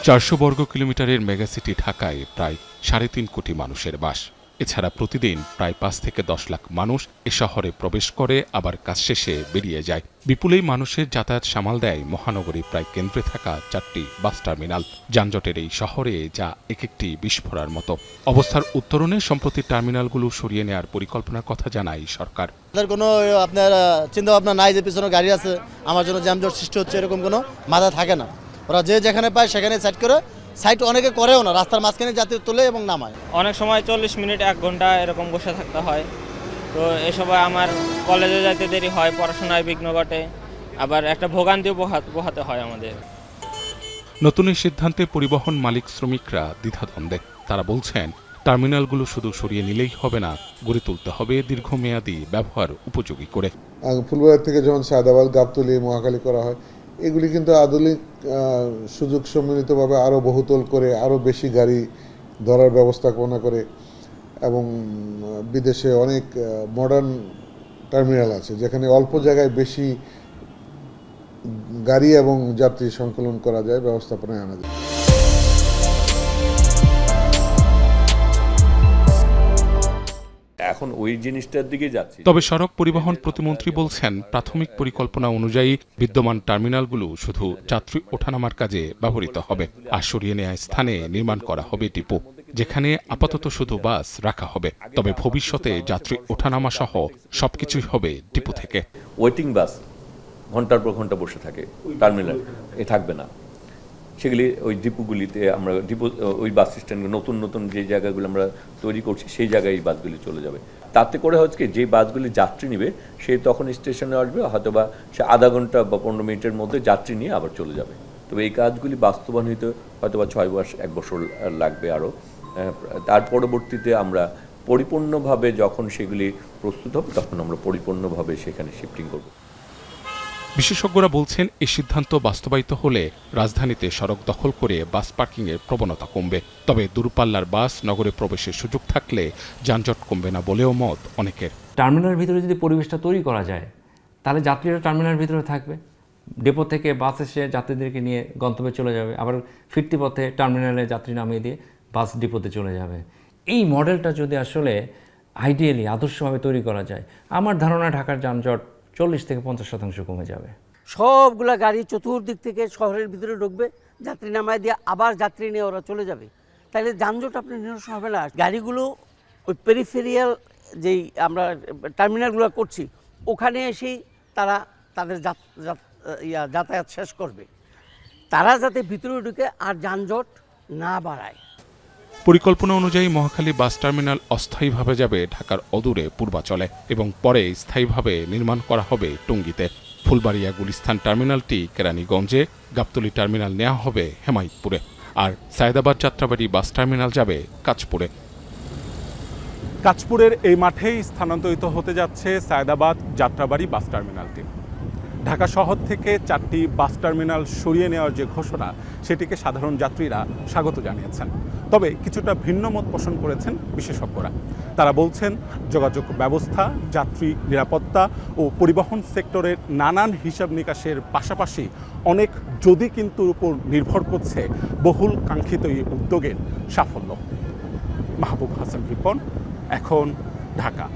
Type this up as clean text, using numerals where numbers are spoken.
400 বর্গ কিলোমিটারের মেগাসিটি ঢাকায় প্রায় 3.5 কোটি মানুষের বাস। এছাড়া প্রতিদিন প্রায় 5 থেকে 10 লাখ মানুষ এ শহরে প্রবেশ করে আবার কাজ শেষে বেরিয়ে যায়। বিপুলেই মানুষের যাতায়াত সামাল দেয় মহানগরী প্রায় কেন্দ্রে থাকা 4টি বাস টার্মিনাল। যানজটের এই শহরে যা এক একটি বিস্ফোরার মতো। অবস্থার উত্তরণে সম্প্রতি টার্মিনালগুলো সরিয়ে নেওয়ার পরিকল্পনার কথা জানায় সরকার। কোনো আপনার চিন্তা ভাবনা নাই যে পিছনে গাড়ি আছে আমার জন্য যানজট সৃষ্টি হচ্ছে, এরকম কোনো মাথা থাকে না। ওরা যে যেখানে পায় সেখানে সাইড করে, সাইড অনেকে করেও না, রাস্তার মাঝখানে যাত্রী তোলে এবং নামায়। অনেক সময় 40 মিনিট 1 ঘন্টা এরকম বসে থাকতে হয়। তো এ সময় আমার কলেজে যাইতে দেরি হয়, পড়াশোনায় বিঘ্ন ঘটে, আবার একটা ভোগান্তিও পোহাতে হয় আমাদের। নতুন এই সিদ্ধান্তে পরিবহন মালিক শ্রমিকরা দ্বিধাদ্বন্দ্বে। তারা বলছেন, টার্মিনালগুলো শুধু সরিয়ে নিলেই হবে না, গড়ে তুলতে হবে দীর্ঘমেয়াদী ব্যবহার উপযোগী করে। ফুলবাড়ি থেকে যখন সায়দাবাদ, গাবতলী, মহাখালী করা হয়, এগুলি কিন্তু আধুনিক সুযোগ সম্মিলিতভাবে আরও বহুতল করে আরও বেশি গাড়ি ধরার ব্যবস্থাপনা করে, এবং বিদেশে অনেক মডার্ন টার্মিনাল আছে যেখানে অল্প জায়গায় বেশি গাড়ি এবং যাত্রী সংকলন করা যায়, ব্যবস্থাপনায় আনা যায়। এখন ওই জিনিসটার দিকে যাচ্ছে। তবে সড়ক পরিবহন প্রতিমন্ত্রী বলছেন, প্রাথমিক পরিকল্পনা অনুযায়ী বিদ্যমান টার্মিনালগুলো শুধু যাত্রী ওঠানামার কাজে ব্যবহৃত হবে। আর সরিয়ে নেওয়া স্থানে নির্মাণ করা হবে ডিপো, যেখানে আপাতত শুধু বাস রাখা হবে। তবে ভবিষ্যতে যাত্রী ওঠানামা সহ সবকিছুই হবে ডিপো থেকে। ওয়েটিং বাস ঘন্টার পর ঘন্টা বসে থাকে টার্মিনাল, থাকবে না। সেগুলি ওই ডিপোগুলিতে আমরা ওই বাস স্ট্যান্ড নতুন নতুন যে জায়গাগুলো আমরা তৈরি করছি সেই জায়গায় এই বাসগুলি চলে যাবে। তাতে করে হচ্ছে যে বাসগুলি যাত্রী নেবে সে তখন স্টেশনে আসবে, হয়তো বা সে আধা ঘন্টা বা 15 মিনিটের মধ্যে যাত্রী নিয়ে আবার চলে যাবে। তবে এই কাজগুলি বাস্তবায়ন হইতে হয়তো বা 6 মাস 1 বছর লাগবে আরও। তার পরবর্তীতে আমরা পরিপূর্ণভাবে যখন সেগুলি প্রস্তুত হবে তখন আমরা পরিপূর্ণভাবে সেখানে শিফটিং করব। বিশেষজ্ঞরা বলছেন, এই সিদ্ধান্ত বাস্তবায়িত হলে রাজধানীতে সড়ক দখল করে বাস পার্কিংয়ের প্রবণতা কমবে। তবে দূরপাল্লার বাস নগরে প্রবেশের সুযোগ থাকলে যানজট কমবে না বলেও মত অনেকের। টার্মিনালের ভিতরে যদি পরিবেশটা তৈরি করা যায় তাহলে যাত্রীরা টার্মিনালের ভিতরে থাকবে, ডেপো থেকে বাস এসে যাত্রীদেরকে নিয়ে গন্তব্যে চলে যাবে, আবার ফিরতি পথে টার্মিনালে যাত্রী নামিয়ে দিয়ে বাস ডিপোতে চলে যাবে। এই মডেলটা যদি আসলে আইডিয়ালি আদর্শভাবে তৈরি করা যায়, আমার ধারণা ঢাকার যানজট 40 থেকে 50% কমে যাবে। সবগুলা গাড়ি চতুর্দিক থেকে শহরের ভিতরে ঢুকবে, যাত্রী নামায় দিয়ে আবার যাত্রী নিয়ে ওরা চলে যাবে। তাহলে যানজট আপনার নিরসন হবে না। গাড়িগুলো ওই পেরিফেরিয়াল যেই আমরা টার্মিনালগুলো করছি ওখানে এসেই তারা তাদের যাতায়াত শেষ করবে। তারা যাতে ভিতরে ঢুকে আর যানজট না বাড়ায়। পরিকল্পনা অনুযায়ী মহাখালী বাস টার্মিনাল অস্থায়ীভাবে যাবে ঢাকার অদূরে পূর্বাচলে এবং পরে স্থায়ীভাবে নির্মাণ করা হবে টঙ্গীতে। ফুলবাড়িয়া গুলিস্তান টার্মিনালটি কেরানীগঞ্জে, গাবতলী টার্মিনাল নেওয়া হবে হেমায়তপুরে, আর সায়দাবাদ যাত্রাবাড়ি বাস টার্মিনাল যাবে কাঁচপুরে। কাঁচপুরের এই মাঠেই স্থানান্তরিত হতে যাচ্ছে সায়দাবাদ যাত্রাবাড়ি বাস টার্মিনালটি। ঢাকা শহর থেকে 4টি বাস টার্মিনাল সরিয়ে নেওয়ার যে ঘোষণা, সেটিকে সাধারণ যাত্রীরা স্বাগত জানিয়েছেন। তবে কিছুটা ভিন্ন মত পোষণ করেছেন বিশেষজ্ঞরা। তারা বলছেন, যোগাযোগ ব্যবস্থা, যাত্রী নিরাপত্তা ও পরিবহন সেক্টরের নানান হিসাব নিকাশের পাশাপাশি অনেক যদি কিন্তুর উপর নির্ভর করছে বহুল কাঙ্ক্ষিত এই উদ্যোগের সাফল্য। মাহবুব হাসান রিপন, এখন ঢাকা।